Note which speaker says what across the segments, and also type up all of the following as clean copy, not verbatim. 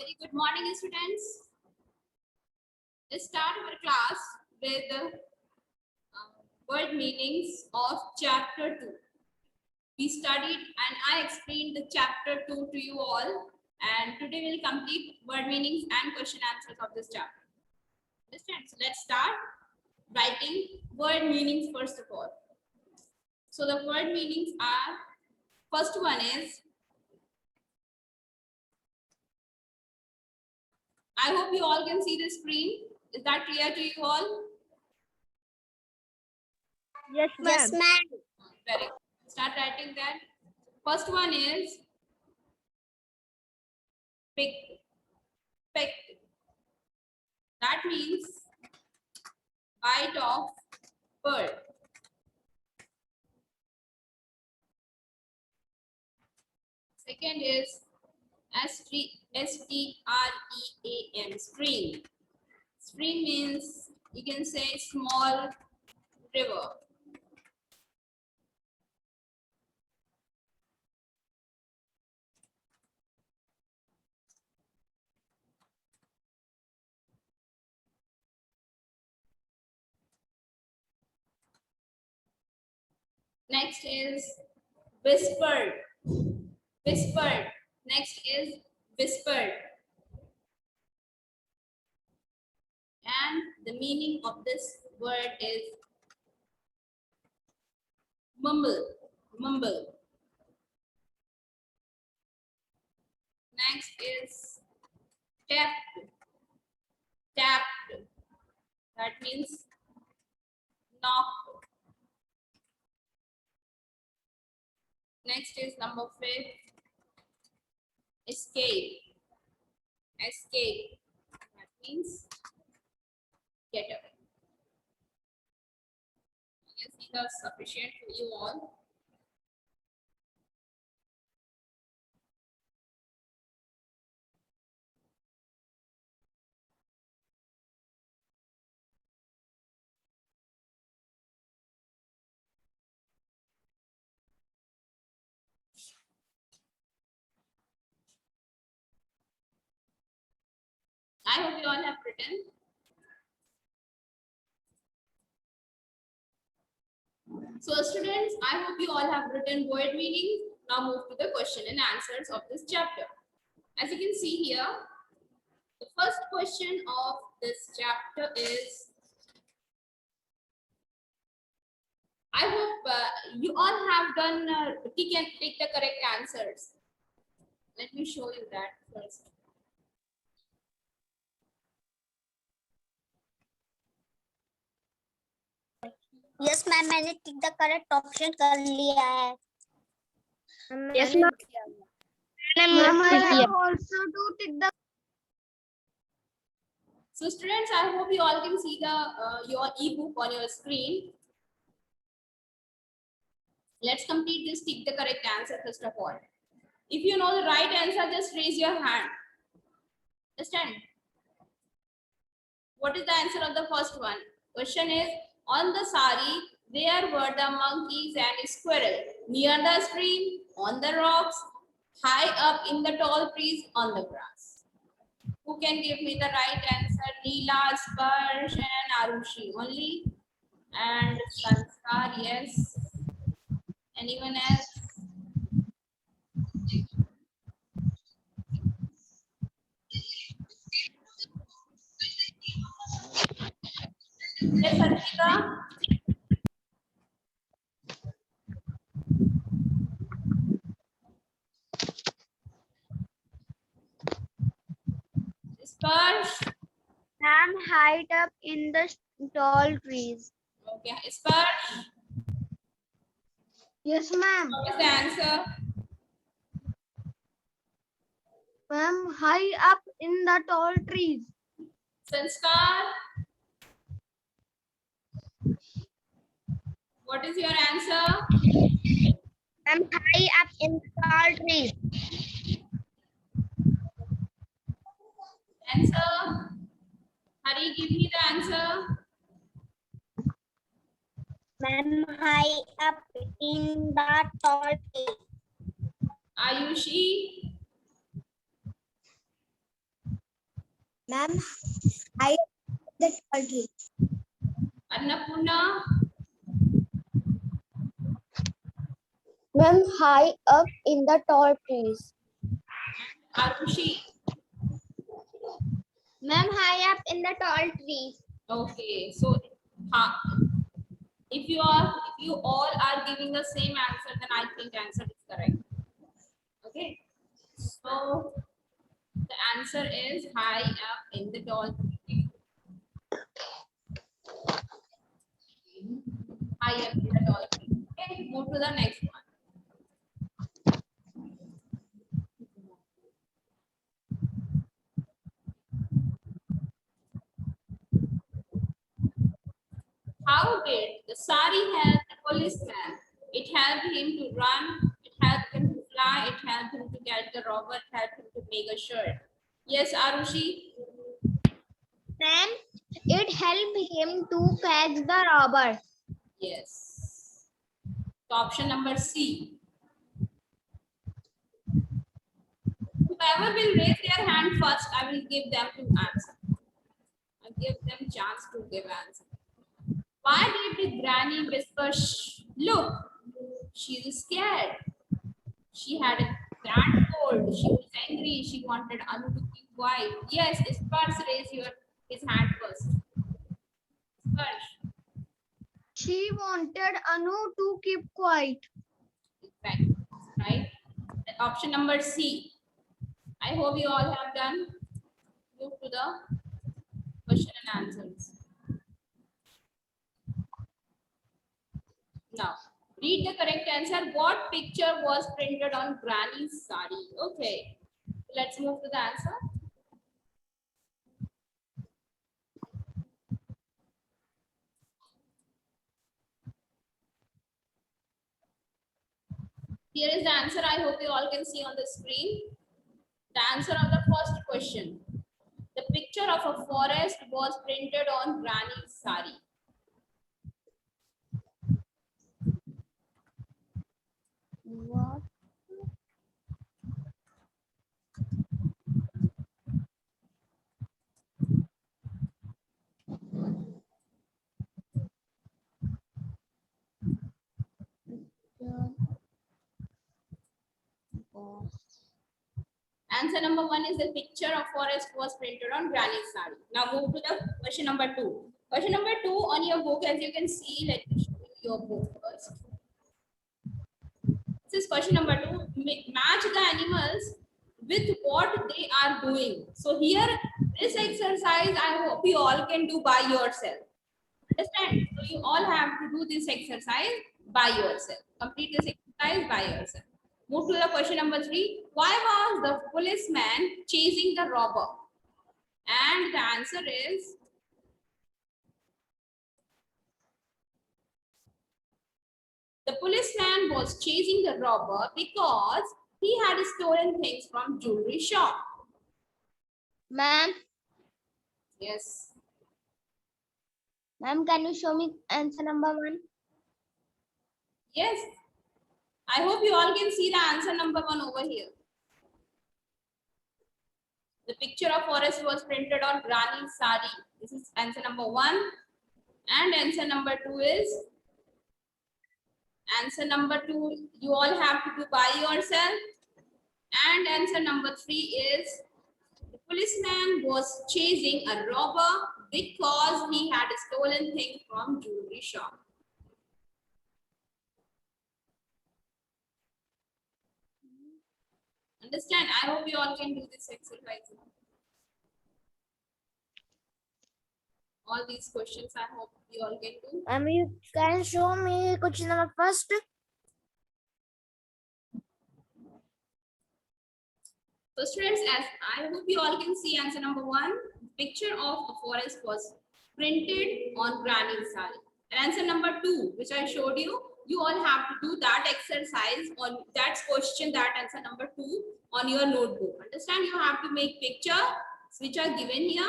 Speaker 1: Very good morning, students. Let's start our class with word meanings of chapter 2. We studied and I explained the chapter 2 to you all, and today we'll complete word meanings and question answers of this chapter. Understand? So let's start writing word meanings first of all. So the word meanings are, first one is, I hope you all can see the screen. Is that clear to you all?
Speaker 2: Yes, ma'am.
Speaker 3: Yes, ma'am.
Speaker 1: Very good. Start writing that. First one is pick. Pick. That means bite of bird. Second is S-T-R-E-A-M, stream. Stream means you can say small river. Next is whispered. Whispered. Next is whispered. And the meaning of this word is mumble. Mumble. Next is tapped. Tapped. That means knocked. Next is number 5. Escape. Escape. That means get away. I guess these are sufficient for you all. I hope you all have written. So students, I hope you all have written word meanings. Now move to the question and answers of this chapter. As you can see here, the first question of this chapter is, I hope you all have done tick and take the correct answers. Let me show you that first.
Speaker 3: Yes ma'am, मैंने tick the correct option कर लिया है.
Speaker 2: Yes, ma'am.
Speaker 3: also do tick the.
Speaker 1: So students, I hope you all can see the your ebook on your screen. Let's complete this tick the correct answer first of all. If you know the right answer, just raise your hand. Understand? What is the answer of the first one? Question is, on the sari, there were the monkeys and squirrel. Near the stream, on the rocks, high up in the tall trees, on the grass. Who can give me the right answer? Neela, Sparsh, and Arushi only. And Sanskar, yes. Anyone else? Yes, Arpita. Sparsh.
Speaker 2: Ma'am, hide up in the tall trees.
Speaker 1: Okay, Sparsh.
Speaker 2: Yes, ma'am.
Speaker 1: What is the answer?
Speaker 2: Ma'am, high up in the tall trees.
Speaker 1: Sanskar. What is your answer?
Speaker 2: Ma'am, high up in the tall trees.
Speaker 1: Answer. Hari, give me the answer.
Speaker 3: Ma'am, high up in the tall tree.
Speaker 1: Ayushi.
Speaker 3: Ma'am, I the tall tree.
Speaker 1: Annapurna,
Speaker 2: Ma'am, high up in the tall trees.
Speaker 1: Arushi.
Speaker 2: Ma'am, high up in the tall trees.
Speaker 1: Okay, so if you all are giving the same answer, then I think answer is correct. Okay, so the answer is high up in the tall tree. High up in the tall tree. Okay, move to the next one. How did the sari help the policeman? It helped him to run, it helped him to fly, it helped him to get the robber, it helped him to make a shirt. Yes, Arushi?
Speaker 2: Ma'am, it helped him to catch the robber.
Speaker 1: Yes. So option number C. Whoever will raise their hand first, I will give them to answer. I give them chance to give answer. Why did the granny whisper, shh, look, she is scared. She had a bad cold. She was angry. She wanted Anu to keep quiet. Yes, Sparsh, raise his hand first. Sparsh,
Speaker 2: She wanted Anu to keep quiet.
Speaker 1: exactly, right? Option number C. I hope you all have done. Move to the question and answers. Now, read the correct answer. What picture was printed on Granny's sari? Okay, let's move to the answer. Here is the answer. I hope you all can see on the screen. The answer of the first question. The picture of a forest was printed on Granny's sari.
Speaker 2: What?
Speaker 1: Answer number 1 is the picture of forest was printed on Granny's sari. Now move to the question number 2. Question number 2 on your book, as you can see, let me show you your book first. This is question number 2. Match the animals with what they are doing. So here, this exercise, I hope you all can do by yourself. Understand? So you all have to do this exercise by yourself. Complete this exercise by yourself. Move to the question number 3. Why was the policeman chasing the robber? And the answer is the policeman was chasing the robber because he had stolen things from jewelry shop.
Speaker 2: Ma'am,
Speaker 1: Yes.
Speaker 2: ma'am, can you show me answer number 1?
Speaker 1: Yes. I hope you all can see the answer number 1 over here. The picture of forest was printed on Granny's sari. This is answer number 1. And answer number 2 is answer number 2. You all have to do by yourself. And answer number 3 is the policeman was chasing a robber because he had stolen things from jewelry shop. Understand? I hope you all can do this exercise. All these questions I hope you all can do.
Speaker 2: Ma'am, you can show me question number first.
Speaker 1: So students, as I hope you all can see answer number 1, picture of a forest was printed on Granny's sari. And answer number 2, which I showed you, you all have to do that exercise on that question, that answer number 2 on your notebook. Understand? You have to make pictures which are given here.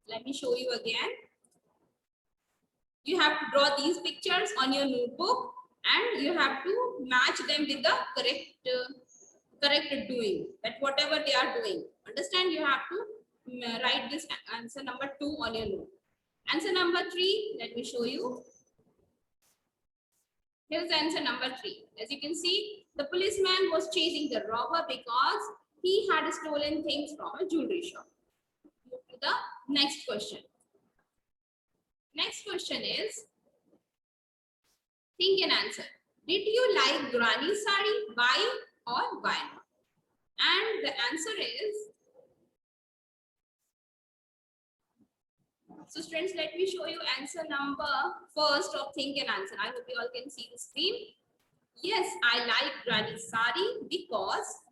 Speaker 1: Let me show you again. You have to draw these pictures on your notebook and you have to match them with the correct doing, that whatever they are doing. Understand? You have to write this answer number 2 on your note. Answer number 3, let me show you. Here's answer number 3. As you can see, the policeman was chasing the robber because he had stolen things from a jewelry shop. Move to the next question. Next question is, think and answer. Did you like Granny's sari? Why or why not? And the answer is, so students, let me show you answer number first of think and answer. I hope you all can see the screen. Yes, I like Granny's sari because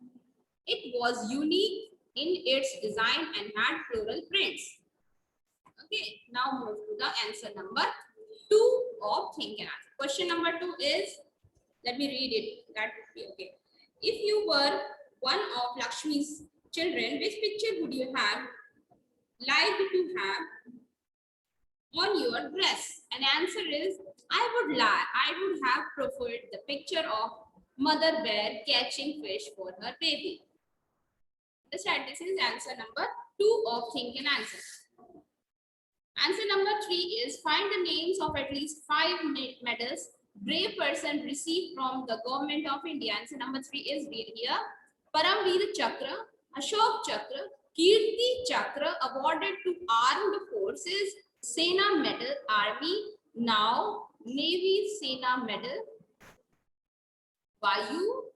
Speaker 1: it was unique in its design and had floral prints. Okay, now move to the answer number 2 of think and answer. Question number 2 is, let me read it. That would be okay. If you were one of Lakshmi's children, which picture would you have liked to have on your dress? And answer is, I would have preferred the picture of mother bear catching fish for her baby. Understand? This is answer number 2 of think and answer. Answer number 3 is, find the names of at least 5 medals brave person received from the government of India. Answer number 3 is here. Paramveer Chakra, Ashok Chakra, Kirti Chakra awarded to armed forces, Sena Medal, Army, now Navy Sena Medal, Vayu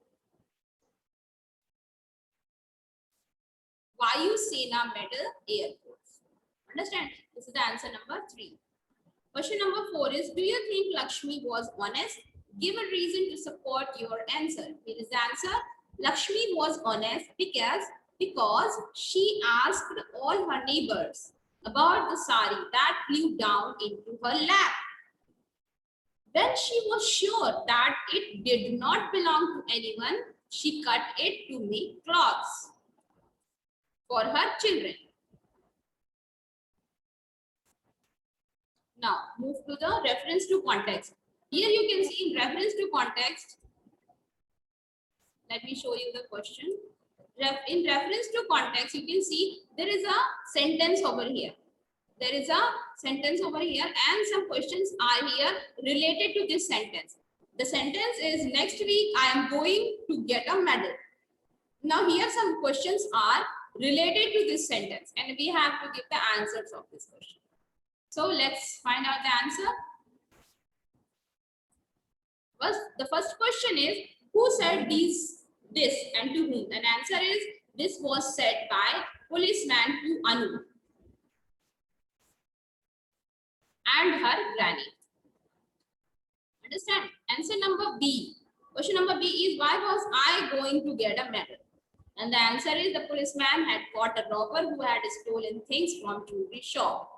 Speaker 1: Sena Medal, Air Force. Understand? This is the answer number 3. Question number 4 is, do you think Lakshmi was honest? Give a reason to support your answer. Here is the answer. Lakshmi was honest because she asked all her neighbors about the sari that flew down into her lap. When she was sure that it did not belong to anyone, she cut it to make clothes for her children. Now, move to the reference to context. Here you can see in reference to context. Let me show you the question. In reference to context, you can see there is a sentence over here. There is a sentence over here and some questions are here related to this sentence. The sentence is, next week I am going to get a medal. Now here some questions are related to this sentence and we have to give the answers of this question. So let's find out the answer. The first question is, who said this and to whom? And answer is, this was said by policeman to Anu and her granny. Understand? Answer number B. Question number B is, why was I going to get a medal? And the answer is, the policeman had caught a robber who had stolen things from jewelry shop.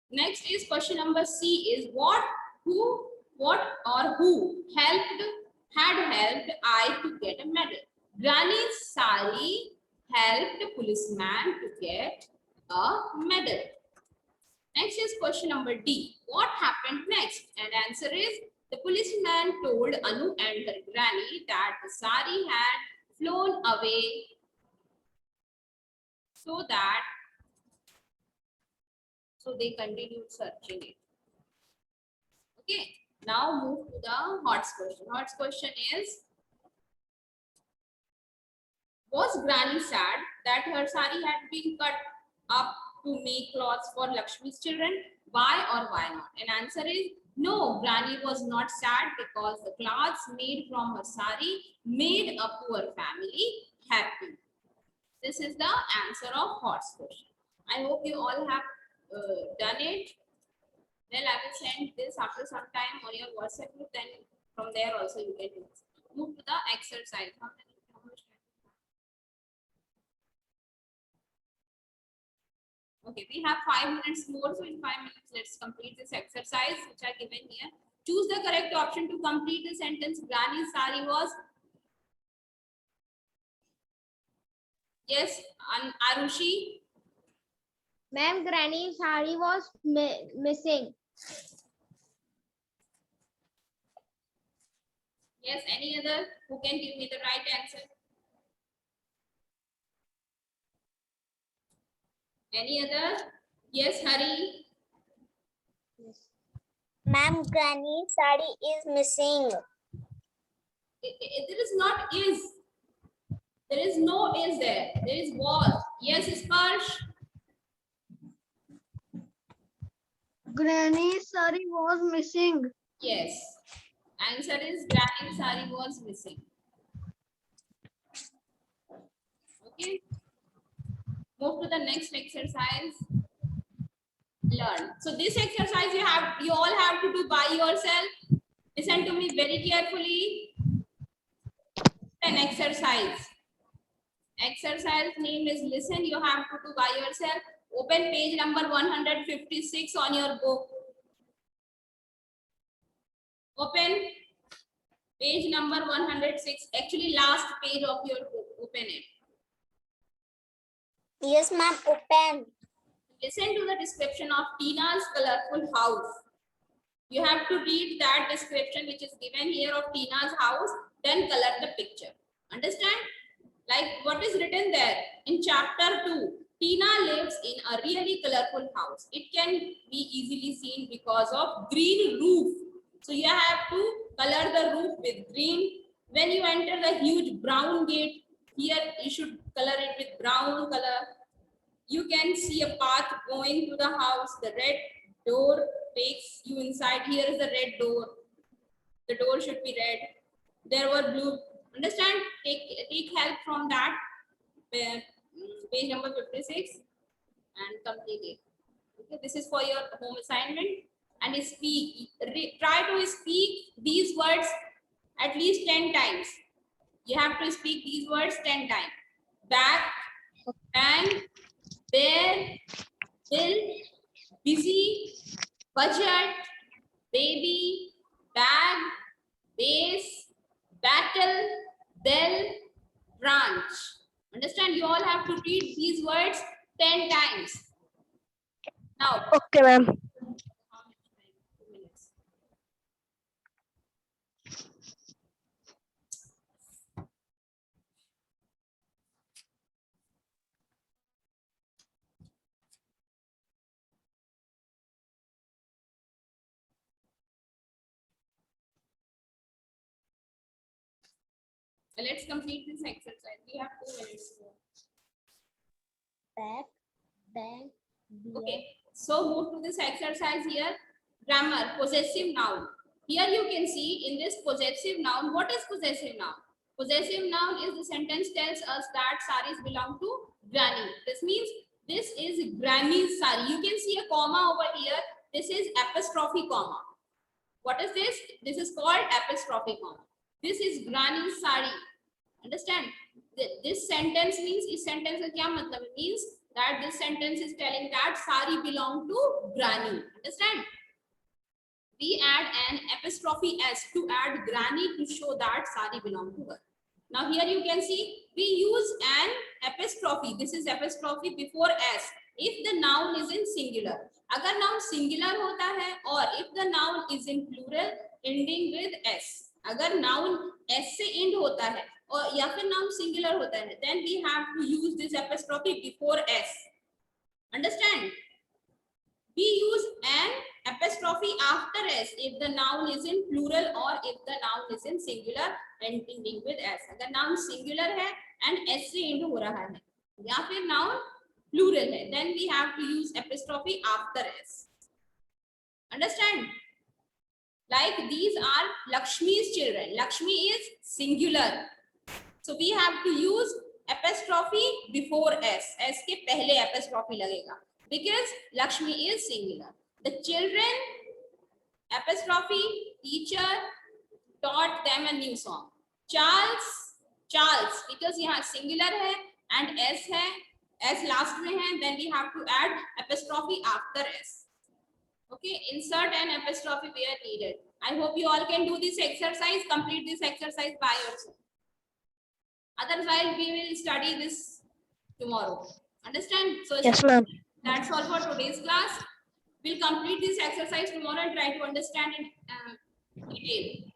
Speaker 1: Next is question number C is, what or who had helped I to get a medal? Granny's sari helped the policeman to get a medal. Next is question number D. What happened next? And answer is, the policeman told Anu and her granny that the sari had flown away so they continued searching it. Okay, now move to the HOTS question. HOTS question is, was Granny sad that her sari had been cut up to make clothes for Lakshmi's children? Why or why not? And answer is, no, Granny was not sad because the clothes made from her sari made a poor family happy. This is the answer of HOTS question. I hope you all have done it. Well, I will send this after some time on your WhatsApp group. Then from there also you can do this. Move to the exercise. Okay, we have 5 minutes more. So in 5 minutes, let's complete this exercise which are given here. Choose the correct option to complete the sentence. Granny's sari was. Yes, Arushi.
Speaker 2: Ma'am, Granny's sari was missing.
Speaker 1: Yes, any other who can give me the right answer? Any other? Yes, Hari.
Speaker 3: Ma'am, Granny sari is missing.
Speaker 1: There is not is. There is no is there. There is was. Yes, Sparsh.
Speaker 2: Granny's sari was missing.
Speaker 1: Yes. Answer is granny sari was missing. Okay. Move to the next exercise. Learn. So this exercise you all have to do by yourself. Listen to me very carefully. An exercise. Exercise name is listen. You have to do by yourself. Open page number 156 on your book. Open page number 106. Actually, last page of your book. Open it.
Speaker 3: Yes, ma'am, open.
Speaker 1: Listen to the description of Tina's colorful house. You have to read that description which is given here of Tina's house, then color the picture. Understand? Like what is written there in chapter 2. Tina lives in a really colorful house. It can be easily seen because of green roof. So you have to color the roof with green. When you enter the huge brown gate, here you should color it with brown color. You can see a path going to the house. The red door takes you inside. Here is the red door. The door should be red. There were blue. Understand? Take help from that. Page number 56 and complete it. Okay, this is for your home assignment. And try to speak these words at least 10 times. You have to speak these words 10 times. Back, bang, bear, bill, busy, budget, baby, bag, base, battle, bell, branch. Understand? You all have to read these words 10 times. Now,
Speaker 2: Okay, ma'am.
Speaker 1: 2 minutes. Let's complete this exercise. We have 2 minutes.
Speaker 3: Back, bang,
Speaker 1: Okay, so move to this exercise here. Grammar, possessive noun. Here you can see in this possessive noun, what is possessive noun? Possessive noun is the sentence tells us that saris belong to granny. This means this is granny's sari. You can see a comma over here. This is apostrophe comma. What is this? This is called apostrophe comma. This is granny's sari. Understand? This sentence means, इस sentence का क्या मतलब है? Means that this sentence is telling that sari belong to granny. Understand? We add an apostrophe s to add granny to show that sari belong to her. Now here you can see we use an apostrophe. This is apostrophe before s if the noun is in singular. अगर noun singular होता है और if the noun is in plural ending with s. अगर noun s से end होता है और या फिर noun singular होता है, then we have to use this apostrophe before s. Understand? We use an apostrophe after s if the noun is in plural or if the noun is in singular and ending with s. अगर noun singular है and s से end हो रहा है या फिर noun plural है, then we have to use apostrophe after s. Understand? Like these are Lakshmi's children. Lakshmi is singular. So we have to use apostrophe before s. S के पहले apostrophe लगेगा because Lakshmi is singular. The children apostrophe teacher taught them a new song. Charles because यहाँ singular है and s है, s last में है, then we have to add apostrophe after s. Okay, insert an apostrophe where needed. I hope you all can do this exercise. Complete this exercise by yourself. Otherwise, we will study this tomorrow. Understand? So
Speaker 2: Yes, ma'am.
Speaker 1: that's all for today's class. We'll complete this exercise tomorrow and try to understand in detail.